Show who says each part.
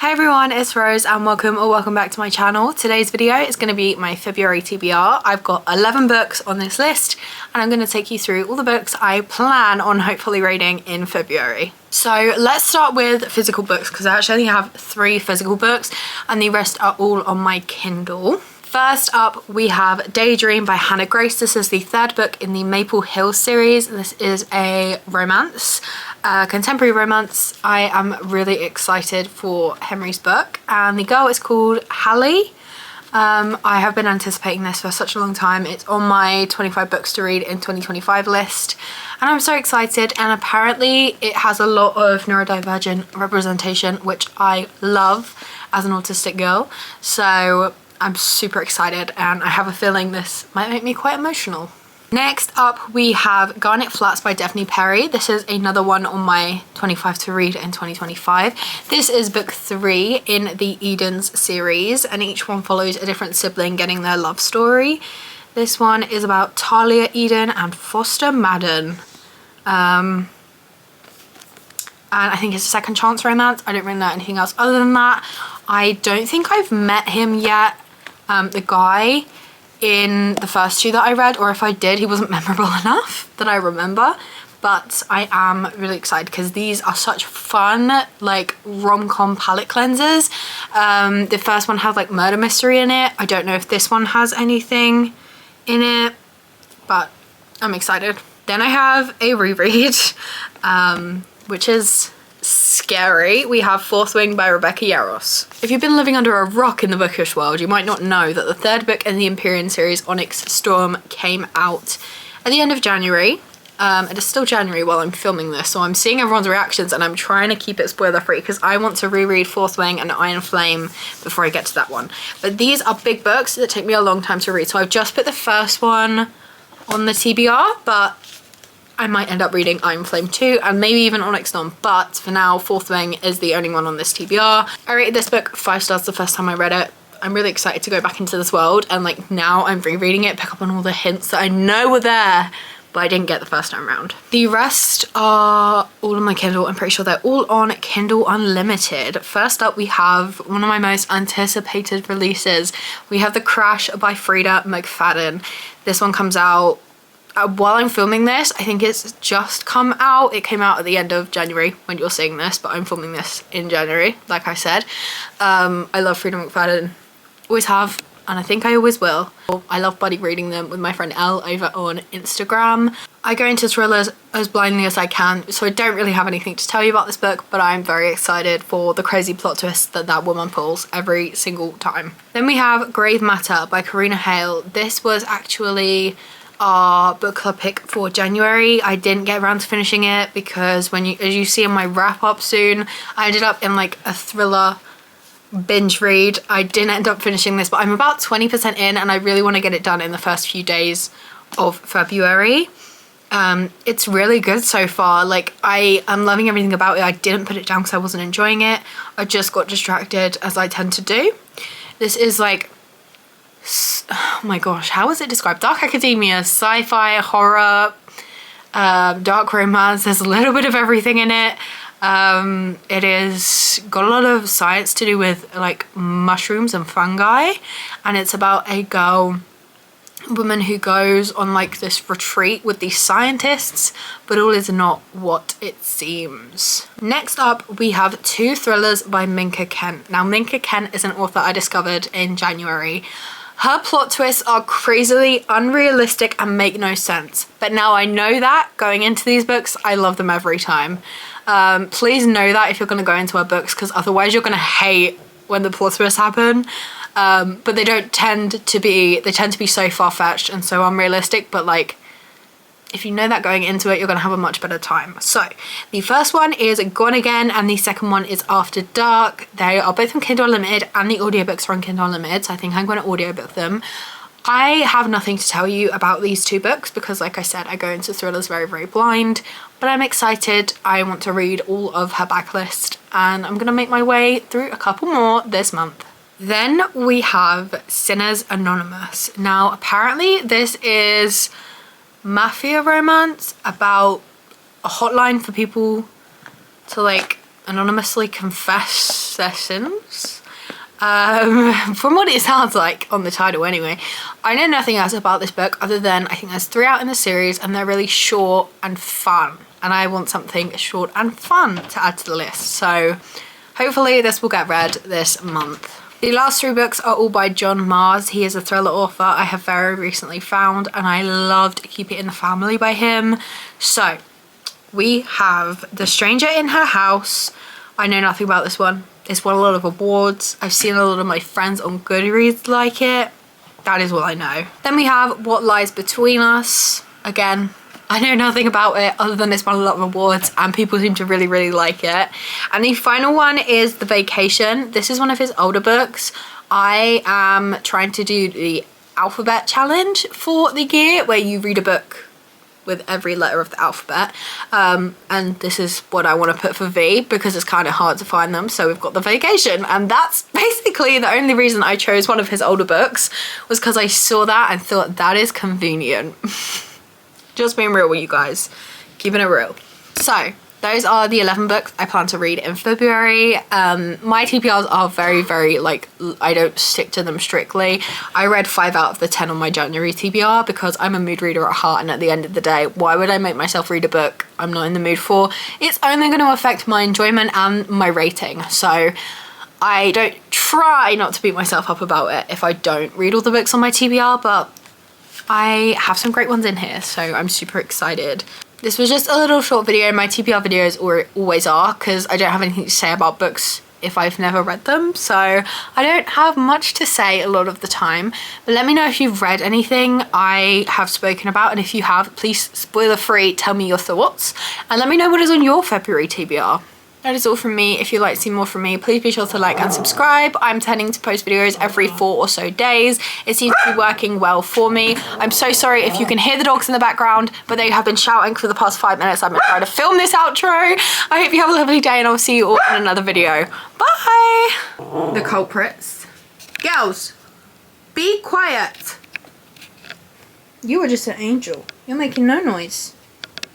Speaker 1: Hey everyone, it's Rose and welcome back to my channel. Today's video is going to be my February TBR. I've got 11 books on this list and I'm going to take you through all the books I plan on hopefully reading in February. So let's start with physical books because I actually have 3 physical books and the rest are all on my Kindle. First up, we have Daydream by Hannah Grace. This is the 3rd book in the Maple Hill series. This is a romance, contemporary romance. I am really excited for Henry's book, and the girl is called Hallie. I have been anticipating this for such a long time. It's on my 25 books to read in 2025 list, and I'm so excited. And apparently it has a lot of neurodivergent representation, which I love as an autistic girl. So I'm super excited and I have a feeling this might make me quite emotional. Next up, we have Garnet Flats by Daphne Perry. This is another one on my 25 to read in 2025. This is book 3 in the Edens series, and each one follows a different sibling getting their love story. This one is about Talia Eden and Foster Madden. And I think it's a second chance romance. I don't really know anything else other than that. I don't think I've met him yet, the guy in the first 2 that I read, or if I did, he wasn't memorable enough that I remember. But I am really excited because these are such fun, like, rom-com palette cleansers. The first one has like murder mystery in it. I don't know if this one has anything in it, but I'm excited. Then I have a reread, which is scary. We have Fourth Wing by Rebecca Yarros. If you've been living under a rock in the bookish world, you might not know that the 3rd book in the Empyrean series, Onyx Storm, came out at the end of January. It is still January while I'm filming this, so I'm seeing everyone's reactions and I'm trying to keep it spoiler free because I want to reread Fourth Wing and Iron Flame before I get to that one. But these are big books that take me a long time to read, so I've just put the first one on the TBR, but I might end up reading Iron Flame 2 and maybe even Onyx Storm, but for now, Fourth Wing is the only one on this TBR. I rated this book 5 stars the first time I read it. I'm really excited to go back into this world, and like now I'm rereading it, pick up on all the hints that I know were there, but I didn't get the first time around. The rest are all on my Kindle. I'm pretty sure they're all on Kindle Unlimited. First up, we have one of my most anticipated releases. We have The Crash by Frida McFadden. This one comes out while I'm filming this. I think it's just come out. It came out at the end of January when you're seeing this, but I'm filming this in January, like I said. I love Frida McFadden. Always have, and I think I always will. I love buddy reading them with my friend Elle over on Instagram. I go into thrillers as blindly as I can, so I don't really have anything to tell you about this book, but I'm very excited for the crazy plot twist that that woman pulls every single time. Then we have Grave Matter by Karina Hale. This was actually our book club pick for January. I didn't get around to finishing it because as you see in my wrap up soon, I ended up in like a thriller binge read. I didn't end up finishing this, but I'm about 20% in and I really want to get it done in the first few days of February. It's really good so far. Like, I am loving everything about it. I didn't put it down because I wasn't enjoying it. I just got distracted, as I tend to do. This is like, oh my gosh, how is it described? Dark academia, sci-fi, horror, dark romance. There's a little bit of everything in it. It is got a lot of science to do with like mushrooms and fungi, and it's about a woman who goes on like this retreat with these scientists, but all is not what it seems. Next up, we have 2 thrillers by Minka Kent. Now, Minka Kent is an author I discovered in January. Her plot twists are crazily unrealistic and make no sense. But now I know that going into these books, I love them every time. Please know that if you're going to go into her books, because otherwise you're going to hate when the plot twists happen. But they tend to be so far-fetched and so unrealistic, but like, if you know that going into it, you're going to have a much better time. So the first one is Gone Again and the second one is After Dark. They are both on Kindle Unlimited and the audiobooks are on Kindle Unlimited, so I think I'm going to audiobook them. I have nothing to tell you about these 2 books because, like I said, I go into thrillers very, very blind, but I'm excited. I want to read all of her backlist and I'm going to make my way through a couple more this month. Then we have Sinners Anonymous. Now, apparently this is mafia romance about a hotline for people to like anonymously confess sessions. From what it sounds like on the title anyway. I know nothing else about this book other than I think there's 3 out in the series and they're really short and fun. And I want something short and fun to add to the list. So hopefully this will get read this month. The last 3 books are all by John Mars. He is a thriller author I have very recently found and I loved Keep It in the Family by him. So we have The Stranger in Her House. I know nothing about this one. It's won a lot of awards. I've seen a lot of my friends on Goodreads like it. That is all I know. Then we have What Lies Between Us. Again, I know nothing about it other than it's won a lot of awards and people seem to really, really like it. And the final one is The Vacation. This is one of his older books. I am trying to do the alphabet challenge for the year where you read a book with every letter of the alphabet. And this is what I want to put for V because it's kind of hard to find them. So we've got The Vacation. And that's basically the only reason I chose one of his older books was because I saw that and thought that is convenient. Just being real with you guys, keeping it real. So those are the 11 books I plan to read in February. My TBRs are very, very, like, I don't stick to them strictly. I read 5 out of the 10 on my January TBR because I'm a mood reader at heart, and at the end of the day, why would I make myself read a book I'm not in the mood for? It's only going to affect my enjoyment and my rating. So I don't try not to beat myself up about it if I don't read all the books on my TBR, but I have some great ones in here, so I'm super excited. This was just a little short video. My TBR videos always are because I don't have anything to say about books if I've never read them, so I don't have much to say a lot of the time. But let me know if you've read anything I have spoken about, and if you have, please spoiler free tell me your thoughts and let me know what is on your February TBR. That is all from me. If you'd like to see more from me, please be sure to like and subscribe. I'm tending to post videos every 4 or so days. It seems to be working well for me. I'm so sorry if you can hear the dogs in the background, but they have been shouting for the past 5 minutes. I've been trying to film this outro. I hope you have a lovely day and I'll see you all in another video. Bye! The culprits. Girls, be quiet. You are just an angel. You're making no noise.